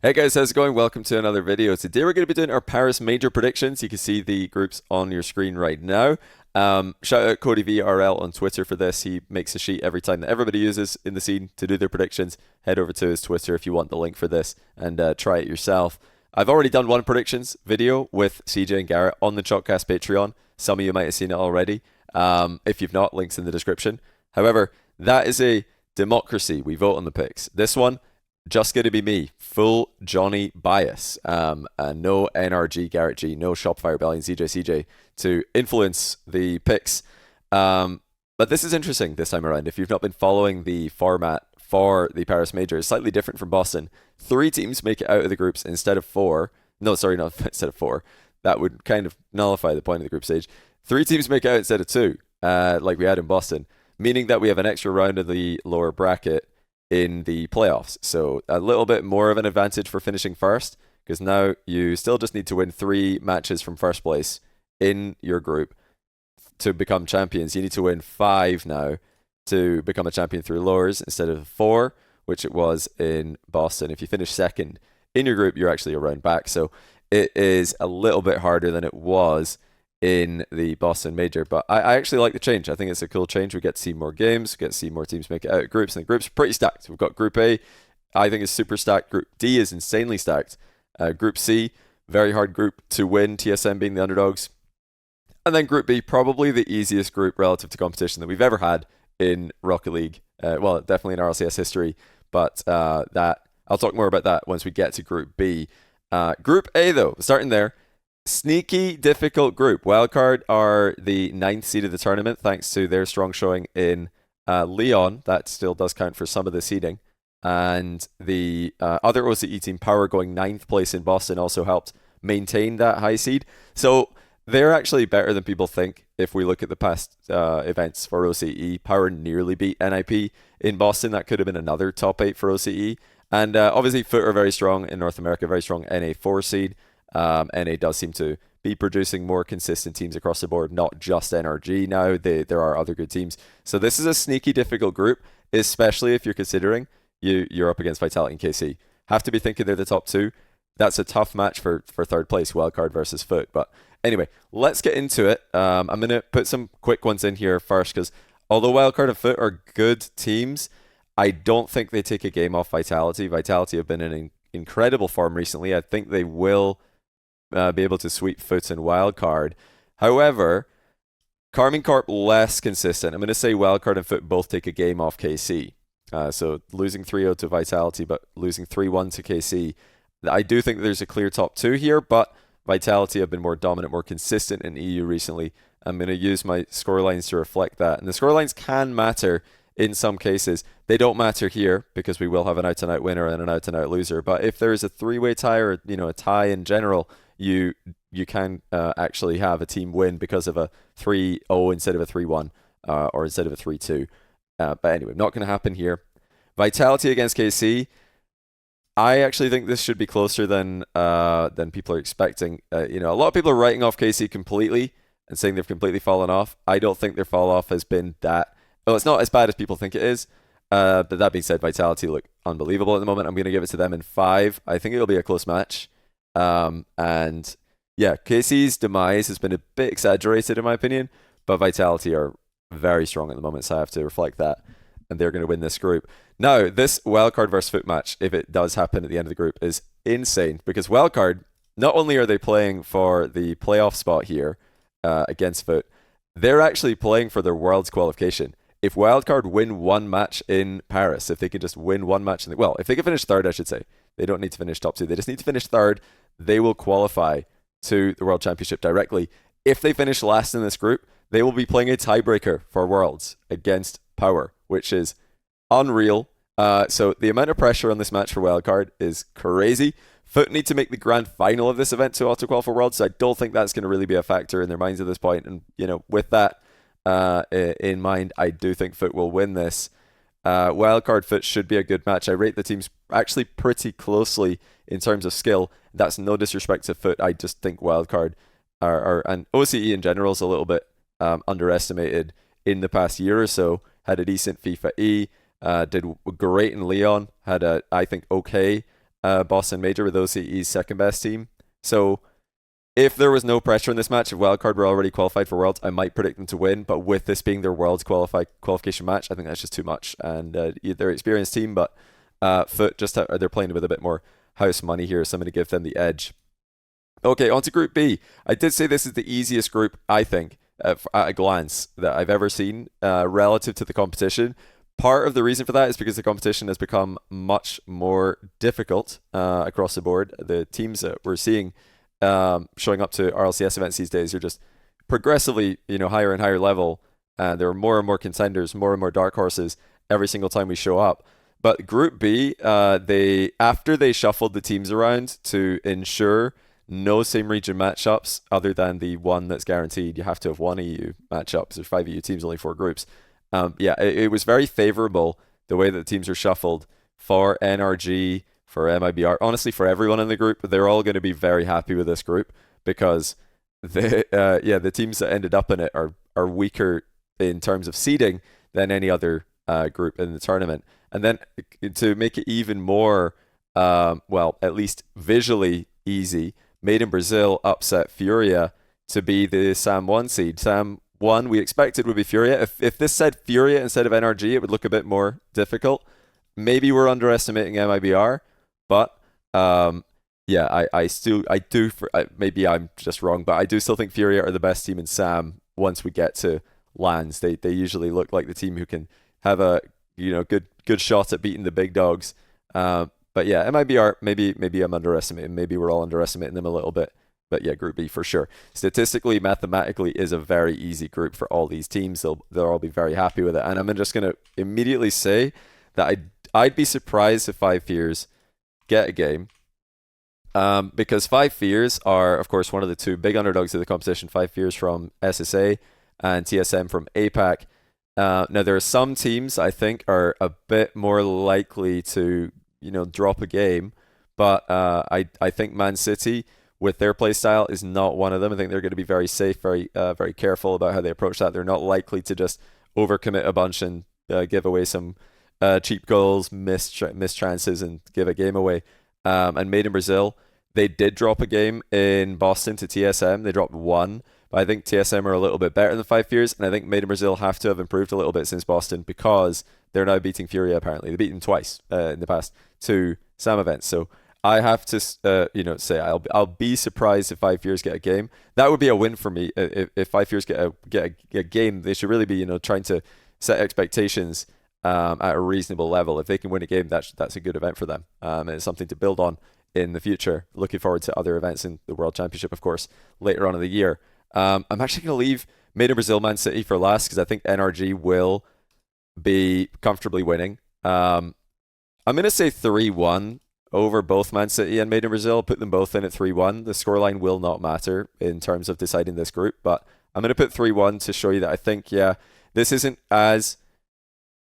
Hey guys, how's it going? Welcome to another video. Today we're going to be doing our Paris major predictions. You can see the groups on your screen right now. Shout out Cody VRL on Twitter for this. He makes a sheet every time that everybody uses in the scene to do their predictions. Head over to his Twitter if you want the link for this and try it yourself. I've already done one predictions video with CJ and Garrett on the Chalkcast Patreon. Some of you might have seen it already. If you've not, links in the description. However, that is a democracy. We vote on the picks. This one, just going to be me, full Johnny bias. No NRG, Garrett G, no Shopify Rebellion, CJ to influence the picks. But this is interesting this time around. If you've not been following the format for the Paris Major, it's slightly different from Boston. 3 teams make it out of the groups instead of 4. No, sorry, not instead of 4. That would kind of nullify the point of the group stage. 3 teams make it out instead of 2, like we had in Boston, meaning that we have an extra round of the lower bracket in the playoffs. So a little bit more of an advantage for finishing first, because now you still just need to win 3 matches from first place in your group to become champions. You need to win 5 now to become a champion through lowers instead of 4, which it was in Boston. If you finish second in your group, you're actually a round back. So it is a little bit harder than it was in the Boston Major, but I actually like the change. I think it's a cool change. We get to see more games, we get to see more teams make it out of groups, and the groups are pretty stacked. We've got Group A, I think is super stacked. Group D is insanely stacked. Group C, very hard group to win, TSM being the underdogs. And then Group B, probably the easiest group relative to competition that we've ever had in Rocket League. Well, definitely in RLCS history, but that I'll talk more about that once we get to Group B. Group A, though, starting there, sneaky difficult group. Wildcard are the 9th seed of the tournament thanks to their strong showing in Lyon. That still does count for some of the seeding. And the other OCE team, Power, going 9th place in Boston also helped maintain that high seed. So they're actually better than people think. If we look at the past events for OCE, Power nearly beat NIP in Boston. That could have been another top 8 for OCE. And obviously Foot are very strong in North America, very strong NA 4 seed. NA does seem to be producing more consistent teams across the board, not just NRG now. There are other good teams. So this is a sneaky difficult group, especially if you're considering you're up against Vitality and KC. Have to be thinking they're the top 2. That's a tough match for third place, Wildcard versus Foot. But anyway, let's get into it. I'm going to put some quick ones in here first, because although Wildcard and Foot are good teams, I don't think they take a game off Vitality. Vitality have been in incredible form recently. I think they will be able to sweep Foot and Wildcard. However, Carmine Corp less consistent. I'm going to say Wildcard and Foot both take a game off KC. So losing 3-0 to Vitality, but losing 3-1 to KC. I do think there's a clear top 2 here, but Vitality have been more dominant, more consistent in EU recently. I'm going to use my scorelines to reflect that. And the scorelines can matter in some cases. They don't matter here because we will have an out-and-out winner and an out-and-out loser. But if there is a 3-way tie or a tie in general, you can actually have a team win because of a 3-0 instead of a 3-1 or instead of a 3-2. But anyway, not going to happen here. Vitality against KC. I actually think this should be closer than people are expecting. A lot of people are writing off KC completely and saying they've completely fallen off. I don't think their fall off has been that. Well, it's not as bad as people think it is. But that being said, Vitality look unbelievable at the moment. I'm going to give it to them in 5. I think it'll be a close match. And yeah, KC's demise has been a bit exaggerated in my opinion, but Vitality are very strong at the moment, so I have to reflect that. And they're going to win this group. Now, this Wildcard versus Foot match, if it does happen at the end of the group, is insane because Wildcard, not only are they playing for the playoff spot here against Foot, they're actually playing for their Worlds qualification. If Wildcard win one match in Paris, if they can just win one match, if they can finish third, I should say, they don't need to finish top 2. They just need to finish third. They will qualify to the World Championship directly. If they finish last in this group, they will be playing a tiebreaker for Worlds against Power, which is unreal. So the amount of pressure on this match for Wildcard is crazy. Foot need to make the grand final of this event to auto-qualify for Worlds, so I don't think that's going to really be a factor in their minds at this point. And, with that in mind, I do think Foot will win this. Wildcard Foot should be a good match. I rate the teams actually pretty closely in terms of skill. That's no disrespect to Foot. I just think Wildcard and OCE in general is a little bit underestimated in the past year or so. Had a decent FIFA E, did great in Lyon, had I think okay Boston Major with OCE's second best team. So if there was no pressure in this match, if Wildcard were already qualified for Worlds, I might predict them to win. But with this being their Worlds qualification match, I think that's just too much. And they're an experienced team, but Foot they're playing with a bit more house money here, so I'm going to give them the edge. Okay, on to Group B. I did say this is the easiest group, I think, at a glance that I've ever seen relative to the competition. Part of the reason for that is because the competition has become much more difficult across the board. The teams that we're seeing showing up to RLCS events these days are just progressively, higher and higher level. There are more and more contenders, more and more dark horses every single time we show up. But Group B, after they shuffled the teams around to ensure no same region matchups other than the one that's guaranteed, you have to have one EU matchup. There's 5 EU teams, only 4 groups. It was very favorable the way that the teams are shuffled for NRG, for MIBR, honestly for everyone in the group. They're all going to be very happy with this group because the teams that ended up in it are weaker in terms of seeding than any other group in the tournament. And then to make it even more, at least visually easy, Made in Brazil upset Furia to be the SAM 1 seed. SAM 1 we expected would be Furia. If this said Furia instead of NRG, it would look a bit more difficult. Maybe we're underestimating MIBR, but maybe I'm just wrong, but I do still think Furia are the best team in SAM once we get to LANs. They usually look like the team who can have a good shot at beating the big dogs. But yeah, MIBR, maybe I'm underestimating. Maybe we're all underestimating them a little bit. But yeah, Group B for sure. Statistically, mathematically, is a very easy group for all these teams. They'll all be very happy with it. And I'm just going to immediately say that I'd be surprised if 5 Fears get a game. Because 5 Fears are, of course, one of the 2 big underdogs of the competition. 5 Fears from SSA and TSM from APAC. Now, there are some teams I think are a bit more likely to drop a game, but I think Man City with their play style is not one of them. I think they're going to be very safe, very careful about how they approach that. They're not likely to just overcommit a bunch and give away some cheap goals, miss chances, and give a game away. And Made in Brazil, they did drop a game in Boston to TSM. They dropped 1. But I think TSM are a little bit better than 5 Fears, and I think Made in Brazil have to have improved a little bit since Boston because they're now beating Furia, apparently. They beat them twice in the past 2 SAM events. So I have to say I'll be surprised if 5 Fears get a game. That would be a win for me. If 5 Fears get a game, they should really be trying to set expectations at a reasonable level. If they can win a game, that's a good event for them. And it's something to build on in the future. Looking forward to other events in the World Championship, of course, later on in the year. I'm actually going to leave Made in Brazil Man City for last because I think NRG will be comfortably winning. I'm going to say 3-1 over both Man City and Made in Brazil. Put them both in at 3-1. The scoreline will not matter in terms of deciding this group, but I'm going to put 3-1 to show you that I think, this isn't as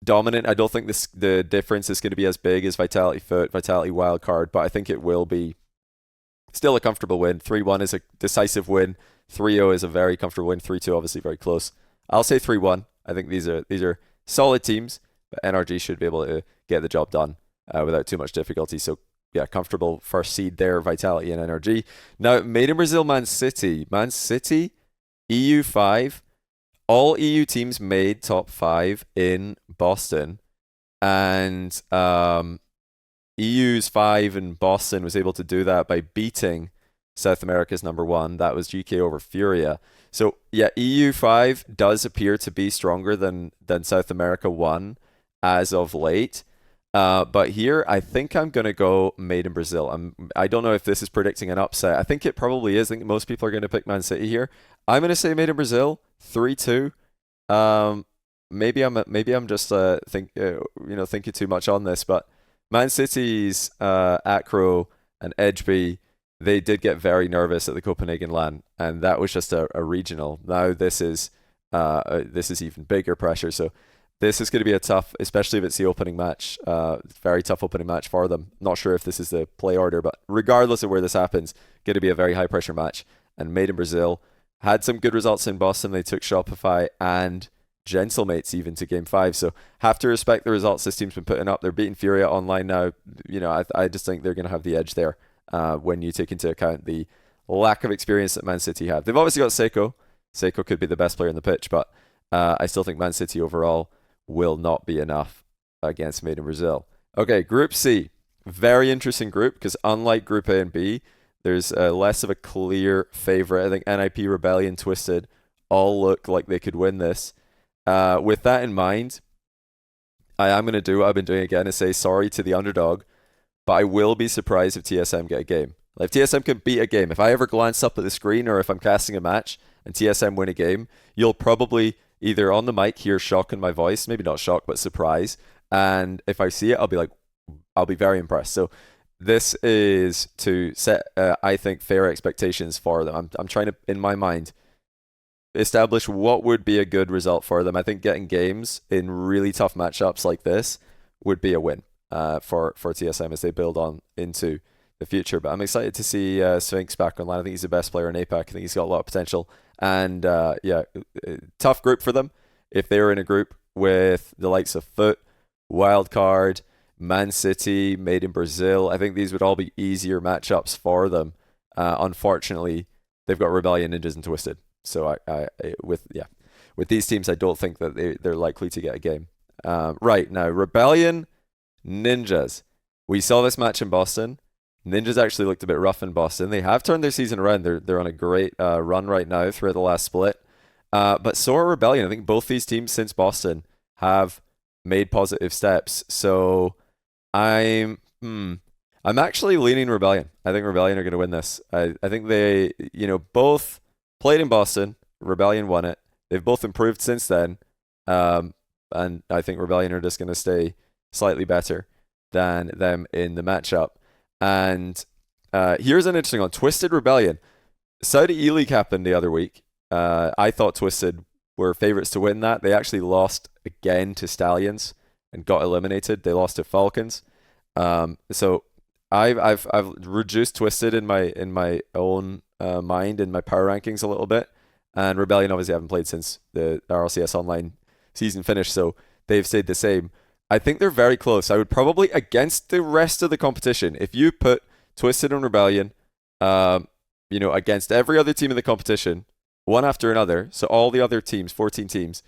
dominant. I don't think the difference is going to be as big as Vitality Foot, Vitality Wildcard, but I think it will be still a comfortable win. 3-1 is a decisive win. 3-0 is a very comfortable win. 3-2 obviously very close. I'll say 3-1. I think these are solid teams, but NRG should be able to get the job done without too much difficulty. So yeah, comfortable first seed there, Vitality and NRG. Now, Made in Brazil Man City, EU5. All EU teams made top 5 in Boston, and EU's 5 in Boston was able to do that by beating South America's number 1. That was GK over Furia. So yeah, EU5 does appear to be stronger than South America 1 as of late. But here, I think I'm going to go Made in Brazil. I don't know if this is predicting an upset. I think it probably is. I think most people are going to pick Man City here. I'm going to say Made in Brazil 3-2. Maybe I'm just thinking too much on this, but Man City's Acro and Edgeby, they did get very nervous at the Copenhagen LAN, and that was just a regional. Now this is even bigger pressure. So this is going to be a tough, especially if it's the opening match, very tough opening match for them. Not sure if this is the play order, but regardless of where this happens, going to be a very high pressure match. And Made in Brazil had some good results in Boston. They took Shopify and gentlemates even to game 5. So have to respect the results this team's been putting up. They're beating Furia online now. I just think they're going to have the edge there when you take into account the lack of experience that Man City have. They've obviously got Seiko. Seiko could be the best player in the pitch, but I still think Man City overall will not be enough against Made in Brazil. Okay, Group C. Very interesting group because unlike Group A and B, there's less of a clear favorite. I think NIP, Rebellion, Twisted all look like they could win this. With that in mind, I am going to do what I've been doing again and say sorry to the underdog, but I will be surprised if TSM get a game. Like, if TSM can beat a game, if I ever glance up at the screen or if I'm casting a match and TSM win a game, you'll probably either on the mic hear shock in my voice, maybe not shock, but surprise. And if I see it, I'll be very impressed. So this is to set, I think, fair expectations for them. I'm trying to, in my mind, establish what would be a good result for them. I think getting games in really tough matchups like this would be a win for TSM as they build on into the future. But I'm excited to see Sphinx back online. I think he's the best player in APAC. I think he's got a lot of potential. And tough group for them. If they were in a group with the likes of Foot, Wildcard, Man City, Made in Brazil, I think these would all be easier matchups for them. Unfortunately, they've got Rebellion, Ninjas, and Twisted. So with these teams, I don't think that they're likely to get a game. Right, now, Rebellion, Ninjas. We saw this match in Boston. Ninjas actually looked a bit rough in Boston. They have turned their season around. They're on a great run right now throughout the last split. But so are Rebellion. I think both these teams since Boston have made positive steps. So I'm actually leaning Rebellion. I think Rebellion are going to win this. I think they, both played in Boston. Rebellion won it. They've both improved since then. And I think Rebellion are just going to stay slightly better than them in the matchup. And here's an interesting one. Twisted Rebellion. Saudi E-League happened the other week. I thought Twisted were favorites to win that. They actually lost again to Stallions and got eliminated. They lost to Falcons. So I've reduced Twisted in my own mind in my power rankings a little bit. And Rebellion obviously haven't played since the RLCS online season finished, so they've stayed the same. I think they're very close. I would probably, against the rest of the competition, if you put Twisted and Rebellion, against every other team in the competition, one after another, so all the other teams, 14 teams,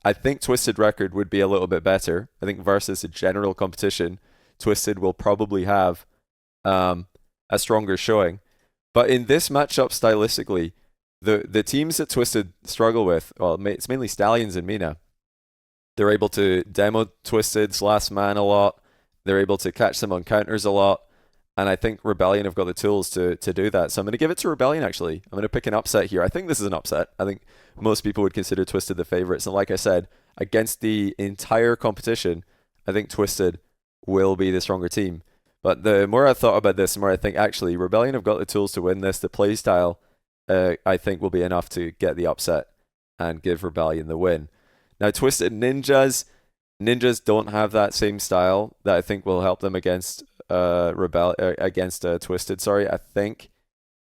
I think Twisted record would be a little bit better. I think versus a general competition, Twisted will probably have a stronger showing. But in this matchup, stylistically, the teams that Twisted struggle with, well, it's mainly Stallions and Mina. They're able to demo Twisted's last man a lot. They're able to catch them on counters a lot. And I think Rebellion have got the tools to do that. So I'm going to give it to Rebellion, actually. I'm going to pick an upset here. I think this is an upset. I think most people would consider Twisted the favorites. And like I said, against the entire competition, I think Twisted will be the stronger team. But the more I thought about this, the more I think, actually, Rebellion have got the tools to win this. The play style, I think, will be enough to get the upset and give Rebellion the win. Now, Twisted Ninjas don't have that same style that I think will help them against Twisted. Sorry, I think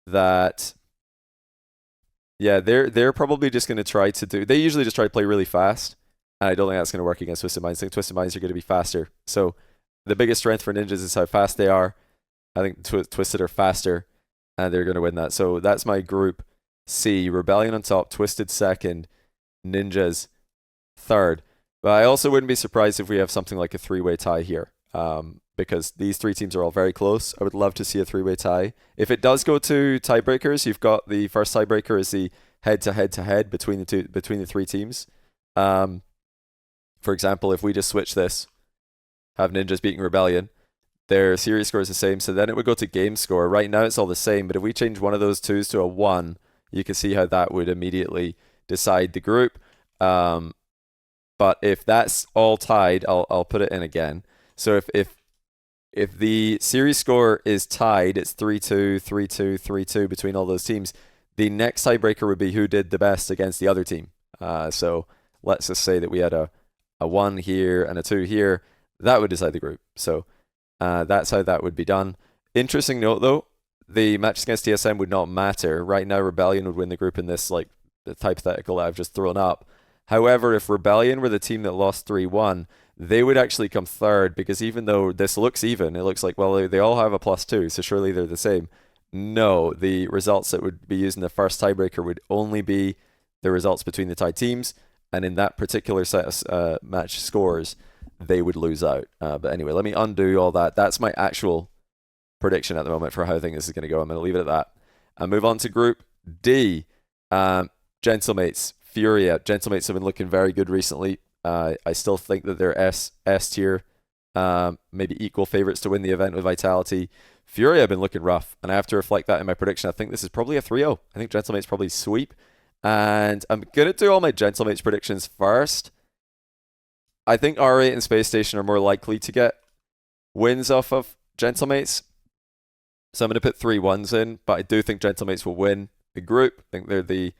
that they're probably just going to try to do. They usually just try to play really fast, and I don't think that's going to work against Twisted Minds. I think Twisted Minds are going to be faster. So the biggest strength for Ninjas is how fast they are. I think Twisted are faster, and they're going to win that. So that's my group C. Rebellion on top, Twisted second, Ninjas third. But I also wouldn't be surprised if we have something like a three-way tie here, because these three teams are all very close. I would love to see a three-way tie. If it does go to tiebreakers, you've got the first tiebreaker is the head-to-head between the three teams. For example, if we just switch this, have Ninjas beating Rebellion, their series score is the same, so then it would go to game score. Right now it's all the same, but if we change one of those twos to a 1, you can see how that would immediately decide the group. But if that's all tied, I'll put it in again. So if the series score is tied, it's 3-2, 3-2, 3-2 between all those teams, the next tiebreaker would be who did the best against the other team. So let's just say that we had a 1 here and a 2 here. That would decide the group. So that's how that would be done. Interesting note, though, the matches against TSM would not matter. Right now, Rebellion would win the group in this, like, the hypothetical that I've just thrown up. However, if Rebellion were the team that lost 3-1, they would actually come third, because even though this looks even, it looks like, well, they all have a +2, so surely they're the same. No, the results that would be used in the first tiebreaker would only be the results between the tied teams, and in that particular set of match scores, they would lose out. But anyway, let me undo all that. That's my actual prediction at the moment for how I think this is going to go. I'm going to leave it at that. And move on to Group D. Gentlemates, Furia. Gentlemates have been looking very good recently. I still think that they're S tier, maybe equal favorites to win the event with Vitality. Furia have been looking rough, and I have to reflect that in my prediction. I think this is probably a 3-0. I think Gentlemates probably sweep. And I'm going to do all my Gentlemates predictions first. I think R8 and Space Station are more likely to get wins off of Gentlemates. So I'm going to put 3 1s in, but I do think Gentlemates will win the group. I think they're the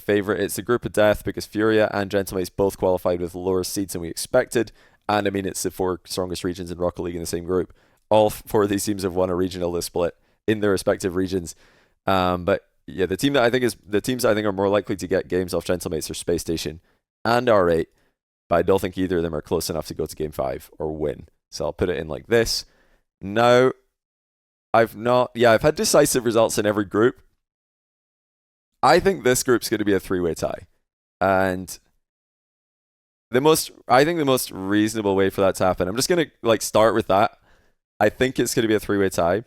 favorite. It's the group of death because Furia and Gentlemates both qualified with lower seeds than we expected. And I mean, it's the 4 strongest regions in Rocket League in the same group. All 4 of these teams have won a regional this split in their respective regions. But yeah, the teams I think are more likely to get games off Gentlemates are Space Station and R8. But I don't think either of them are close enough to go to Game 5 or win. So I'll put it in like this. Now, I've had decisive results in every group. I think this group's going to be a 3-way tie. And I think the most reasonable way for that to happen, I'm just going to start with that. I think it's going to be a 3-way tie.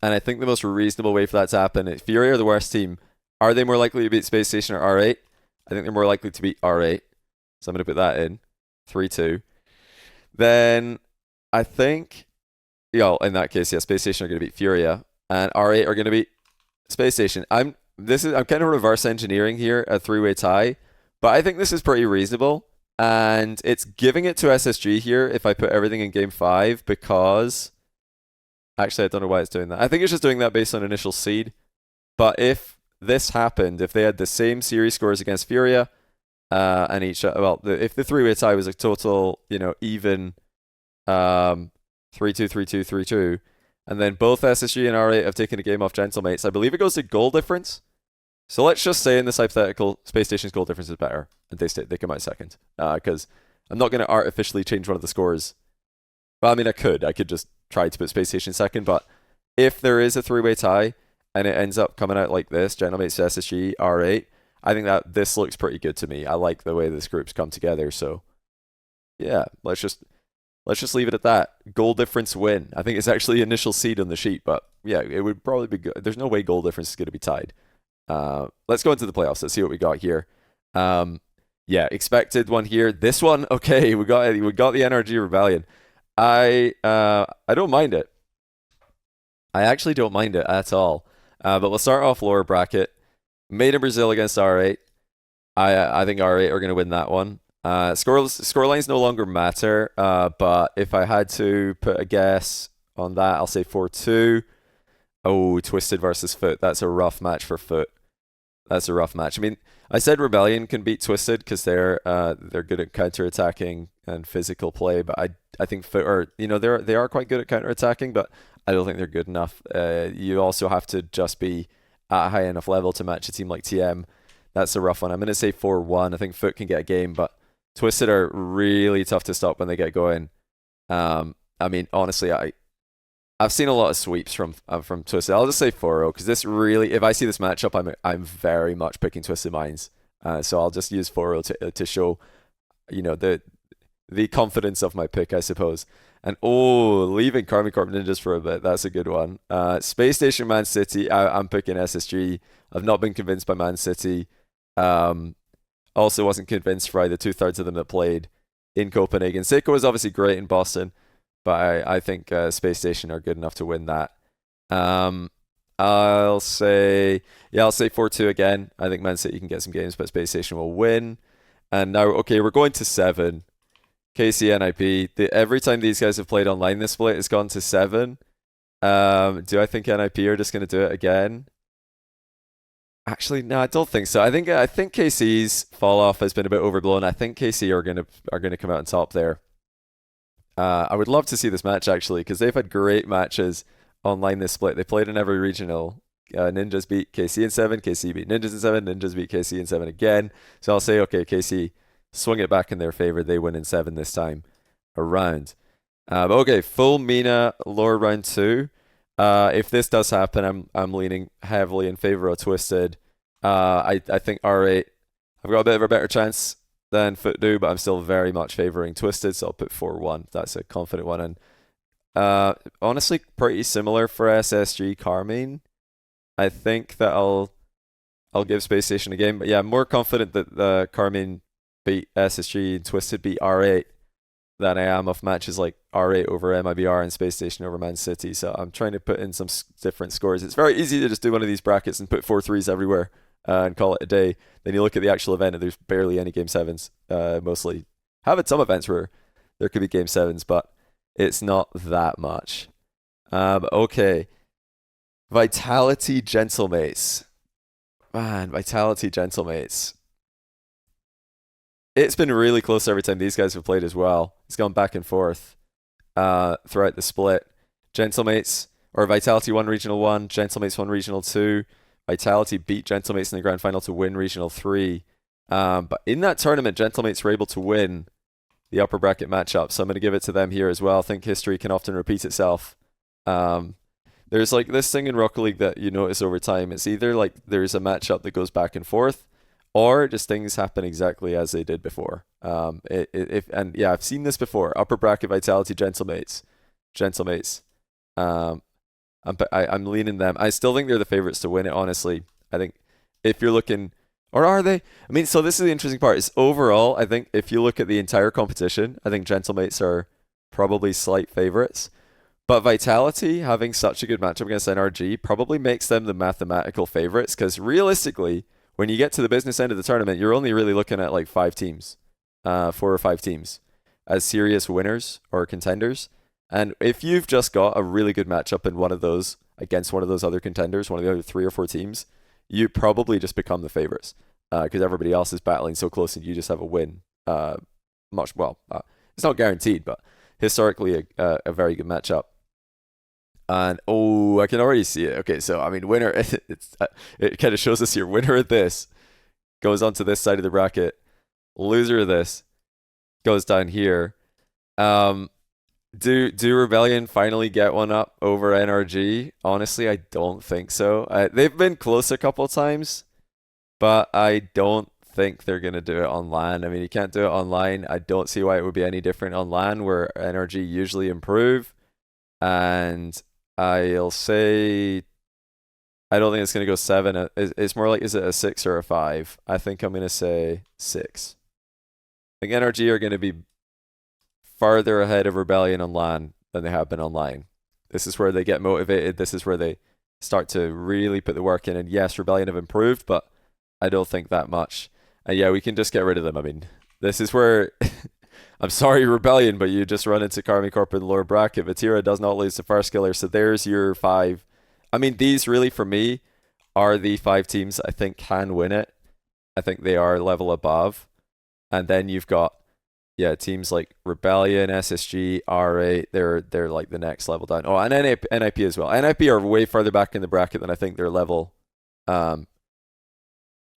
And I think the most reasonable way for that to happen, if Fury are the worst team, are they more likely to beat Space Station or R8? I think they're more likely to beat R8. So I'm going to put that in. 3-2. Then I think, in that case, Space Station are going to beat Furia. And R8 are going to beat Space Station. I'm kind of reverse engineering here, a 3-way tie. But I think this is pretty reasonable. And it's giving it to SSG here if I put everything in Game 5 because... Actually, I don't know why it's doing that. I think it's just doing that based on initial seed. But if this happened, if they had the same series scores against Furia, and if the 3-way tie was a total, even 3-2, 3-2, 3-2, and then both SSG and R8 have taken a game off Gentlemates, I believe it goes to goal difference. So let's just say in this hypothetical, Space Station's goal difference is better, and they come out second. Because I'm not going to artificially change one of the scores. Well, I mean, I could just try to put Space Station second, but if there is a 3-way tie and it ends up coming out like this, Gentlemates, SSG, R8, I think that this looks pretty good to me. I like the way this group's come together, so yeah, let's just leave it at that. Goal difference win. I think it's actually initial seed on the sheet, but yeah, it would probably be good. There's no way goal difference is going to be tied. Let's go into the playoffs. Let's see what we got here. Expected one here. This one, okay, we got the NRG Rebellion. I don't mind it. I actually don't mind it at all. But we'll start off lower bracket. Made in Brazil against R8. I think R8 are going to win that one. Scorelines no longer matter. But if I had to put a guess on that, I'll say 4-2. Oh, Twisted versus Foot. That's a rough match for Foot. That's a rough match. I mean, I said Rebellion can beat Twisted because they're good at counter-attacking and physical play, but I think Foot are, they are quite good at counter-attacking, but I don't think they're good enough. You also have to just be at a high enough level to match a team like TM. That's a rough one. I'm going to say 4-1. I think Foot can get a game, but Twisted are really tough to stop when they get going. I mean, honestly, I've seen a lot of sweeps from Twisted. I'll just say 4-0 because this really, if I see this matchup, I'm very much picking Twisted Minds. So I'll just use 4-0 to show, the confidence of my pick, I suppose. And leaving Karmi Corp Ninjas for a bit. That's a good one. Space Station Man City. I'm picking SSG. I've not been convinced by Man City. Also wasn't convinced by the 2/3 of them that played in Copenhagen. Seiko is obviously great in Boston, but I think Space Station are good enough to win that. I'll say 4-2 again. I think Man City can get some games, but Space Station will win. And now, okay, we're going to 7. KC NIP. Every time these guys have played online this split, it's gone to 7. Do I think NIP are just going to do it again? Actually, no, I don't think so. I think KC's fall off has been a bit overblown. I think KC are going to come out on top there. I would love to see this match actually because they've had great matches online this split. They played in every regional. Ninjas beat KC in 7, KC beat Ninjas in 7, Ninjas beat KC in 7 again. So I'll say, okay, KC swing it back in their favor. They win in 7 this time around. Okay, full Mina lore round 2. If this does happen, I'm leaning heavily in favor of Twisted. I think R8, I've got a bit of a better chance than Foot do, but I'm still very much favoring Twisted, so I'll put 4-1. That's a confident one. And honestly, pretty similar for SSG Carmine. I think that I'll give Space Station a game, but yeah, I'm more confident that the Carmine beat SSG and Twisted beat R8 than I am of matches like R8 over MIBR and Space Station over Man City. So I'm trying to put in some different scores. It's very easy to just do one of these brackets and put 4 3s everywhere and call it a day. Then you look at the actual event and there's barely any game 7s. Mostly have it some events where there could be game 7s, but it's not that much. Okay. Vitality Gentlemates. Man, Vitality Gentlemates. It's been really close every time these guys have played as well. It's gone back and forth throughout the split. Gentlemates, or Vitality won Regional 1, Gentlemates won Regional 2. Vitality beat Gentlemates in the grand final to win Regional 3. But in that tournament, Gentlemates were able to win the upper bracket matchup, so I'm going to give it to them here as well. I think history can often repeat itself. There's like this thing in Rocket League that you notice over time. It's either like there's a matchup that goes back and forth, or just things happen exactly as they did before. And yeah, I've seen this before. Upper bracket Vitality Gentlemates. I'm leaning them. I still think they're the favorites to win it, honestly. I think if you're looking, or are they? I mean, so this is the interesting part. Is overall, I think if you look at the entire competition, I think Gentlemates are probably slight favorites. But Vitality, having such a good matchup against NRG, probably makes them the mathematical favorites, because realistically, when you get to the business end of the tournament, you're only really looking at like 5 teams, 4 or 5 teams as serious winners or contenders. And if you've just got a really good matchup in one of those against one of those other contenders, one of the other 3 or 4 teams, you probably just become the favorites because everybody else is battling so close and you just have a win. It's not guaranteed, but historically a very good matchup. And I can already see it. Okay, so I mean, winner. It kind of shows us here. Winner of this goes onto this side of the bracket. Loser of this goes down here. Do Rebellion finally get one up over NRG? Honestly, I don't think so. They've been close a couple times, but I don't think they're gonna do it on LAN. I mean, you can't do it on LAN. I don't see why it would be any different on LAN, where NRG usually improve. And I'll say I don't think it's going to go 7. It's more like, is it a 6 or a 5? I think I'm going to say 6. I think NRG are going to be farther ahead of Rebellion on LAN than they have been online. This is where they get motivated. This is where they start to really put the work in. And yes, Rebellion have improved, but I don't think that much. And yeah, we can just get rid of them. I mean, this is where... I'm sorry, Rebellion, but you just run into Karmi Corp in the lower bracket. Vatira does not lose to First Killer, so there's your 5. I mean, these really, for me, are the 5 teams I think can win it. I think they are level above. And then you've got, teams like Rebellion, SSG, R8, they're like the next level down. Oh, and NIP as well. NIP are way further back in the bracket than I think their level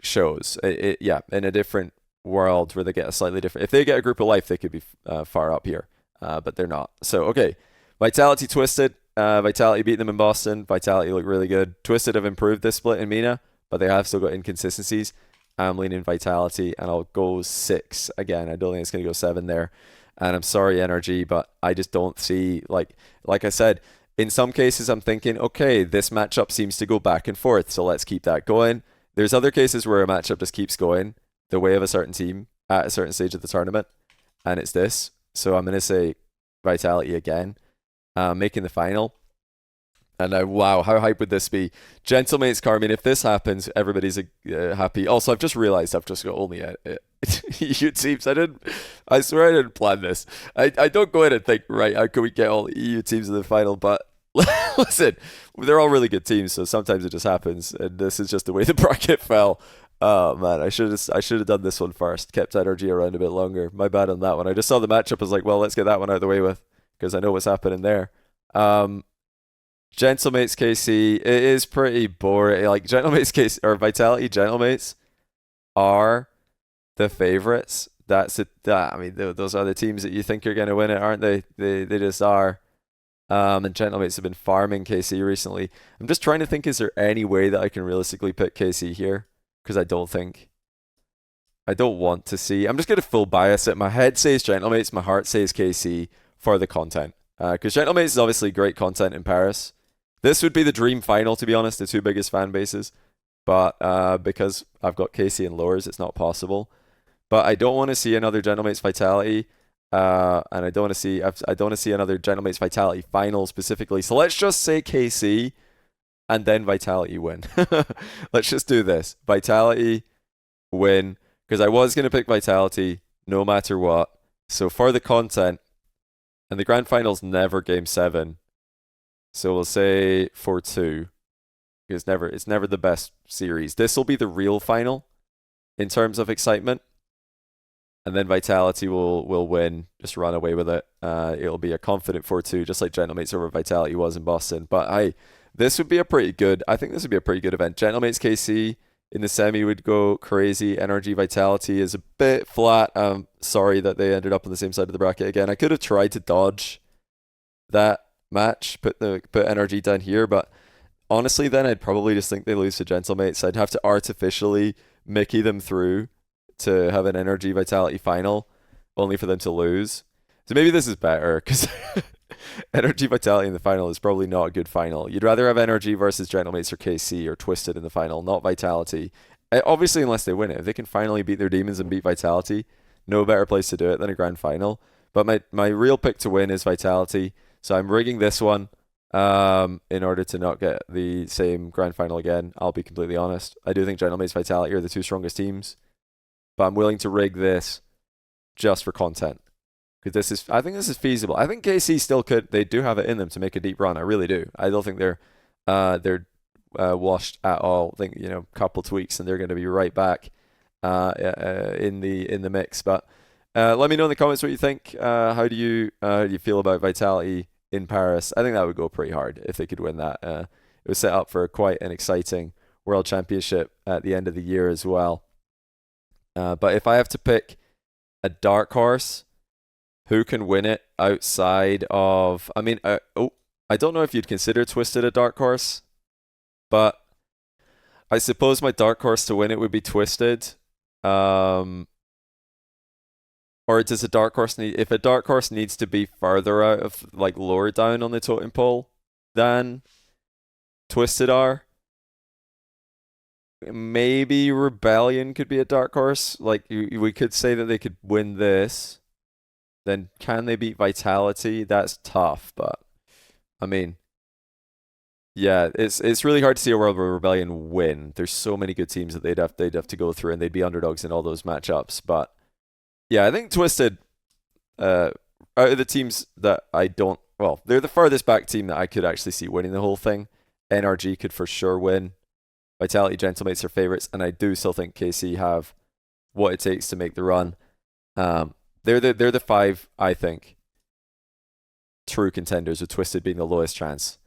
shows. In a different world where they get a slightly different... If they get a group of life, they could be far up here, but they're not. So, okay. Vitality Twisted. Vitality beat them in Boston. Vitality look really good. Twisted have improved this split in MENA, but they have still got inconsistencies. I'm leaning Vitality, and I'll go 6. Again, I don't think it's going to go 7 there. And I'm sorry, NRG, but I just don't see... Like I said, in some cases, I'm thinking, okay, this matchup seems to go back and forth, so let's keep that going. There's other cases where a matchup just keeps going the way of a certain team at a certain stage of the tournament, and it's this. So I'm going to say Vitality again, making the final. And wow, how hype would this be? Gentlemates Carmine, if this happens, everybody's happy. Also, I've just realized I've just got only EU teams. I swear I didn't plan this. I don't go in and think, right, how can we get all EU teams in the final? But listen, they're all really good teams, so sometimes it just happens. And this is just the way the bracket fell. Oh man, I should have done this one first. Kept energy around a bit longer. My bad on that one. I just saw the matchup. I was like, well, let's get that one out of the way with, because I know what's happening there. Gentlemates KC, it is pretty boring. Like Gentlemates KC or Vitality Gentlemates are the favorites. That's it. I mean, those are the teams that you think are going to win it, aren't they? They just are. And Gentlemates have been farming KC recently. I'm just trying to think, is there any way that I can realistically pick KC here? Because I don't want to see. I'm just going to full bias it. My head says Gentlemates, my heart says KC for the content. Because Gentlemates is obviously great content in Paris. This would be the dream final, to be honest, the two biggest fan bases. But because I've got KC and lowers, it's not possible. But I don't want to see another Gentlemates Vitality. And I don't want to see another Gentlemates Vitality final specifically. So let's just say KC and then Vitality win. Let's just do this. Vitality win. Because I was going to pick Vitality no matter what. So for the content, and the grand final's never game 7. So we'll say 4-2. It's never the best series. This will be the real final in terms of excitement. And then Vitality will win, just run away with it. It'll be a confident 4-2, just like Gentlemates over Vitality was in Boston. But I think this would be a pretty good event. Gentlemates KC in the semi would go crazy. NRG Vitality is a bit flat. Sorry that they ended up on the same side of the bracket again. I could have tried to dodge that match, put NRG down here, but honestly then I'd probably just think they lose to Gentlemates. I'd have to artificially Mickey them through to have an NRG Vitality final, only for them to lose. So maybe this is better, because NRG Vitality in the final is probably not a good final. You'd rather have NRG versus Gentlemates or KC or Twisted in the final, not Vitality. Obviously, unless they win it. If they can finally beat their demons and beat Vitality, no better place to do it than a grand final. But my real pick to win is Vitality. So I'm rigging this one in order to not get the same grand final again. I'll be completely honest. I do think Gentlemates Vitality are the two strongest teams. But I'm willing to rig this just for content. Because I think this is feasible. I think KC still could. They do have it in them to make a deep run. I really do. I don't think they're washed at all. I think a couple tweaks and they're going to be right back in the mix. But let me know in the comments what you think. How do you feel about Vitality in Paris? I think that would go pretty hard if they could win that. It was set up for quite an exciting World Championship at the end of the year as well. But if I have to pick a dark horse, who can win it outside of... I mean, I don't know if you'd consider Twisted a dark horse, but I suppose my dark horse to win it would be Twisted. Or does a dark horse need... If a dark horse needs to be further out of, like, lower down on the totem pole than Twisted are, maybe Rebellion could be a dark horse. Like, we could say that they could win this. Then can they beat Vitality? That's tough, but I mean, yeah, it's really hard to see a world where Rebellion win. There's so many good teams that they'd have to go through, and they'd be underdogs in all those matchups. But yeah, I think Twisted, out of the teams that they're the farthest back team that I could actually see winning the whole thing. NRG could for sure win. Vitality, Gentlemates are favorites, and I do still think KC have what it takes to make the run. They're the 5, I think, true contenders, with Twisted being the lowest chance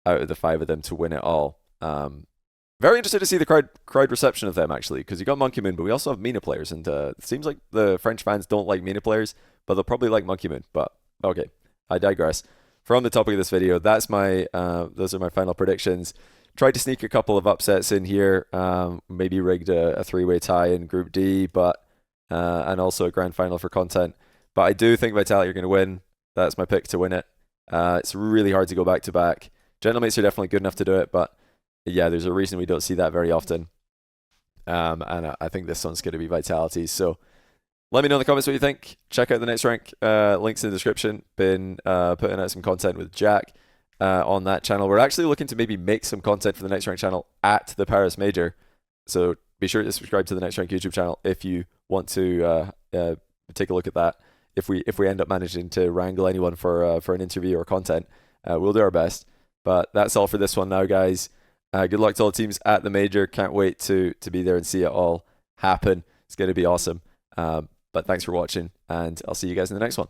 out of the 5 of them to win it all. Very interested to see the crowd reception of them, actually, because you got Monkey Moon, but we also have MENA players, and it seems like the French fans don't like MENA players, but they'll probably like Monkey Moon. But okay, I digress. From the topic of this video, those are my final predictions. Tried to sneak a couple of upsets in here. Maybe rigged a 3-way tie in Group D, but and also a grand final for content. But I do think Vitality are going to win. That's my pick to win it. It's really hard to go back to back. Gentlemates are definitely good enough to do it, but yeah, there's a reason we don't see that very often. And I think this one's going to be Vitality. So let me know in the comments what you think. Check out the next rank. Links in the description. Been putting out some content with Jack on that channel. We're actually looking to maybe make some content for the Next Rank channel at the Paris Major. So be sure to subscribe to the Next Rank YouTube channel if you want to take a look at that. If we end up managing to wrangle anyone for an interview or content, we'll do our best. But that's all for this one now, guys. Good luck to all the teams at the Major. Can't wait to be there and see it all happen. It's going to be awesome. But thanks for watching, and I'll see you guys in the next one.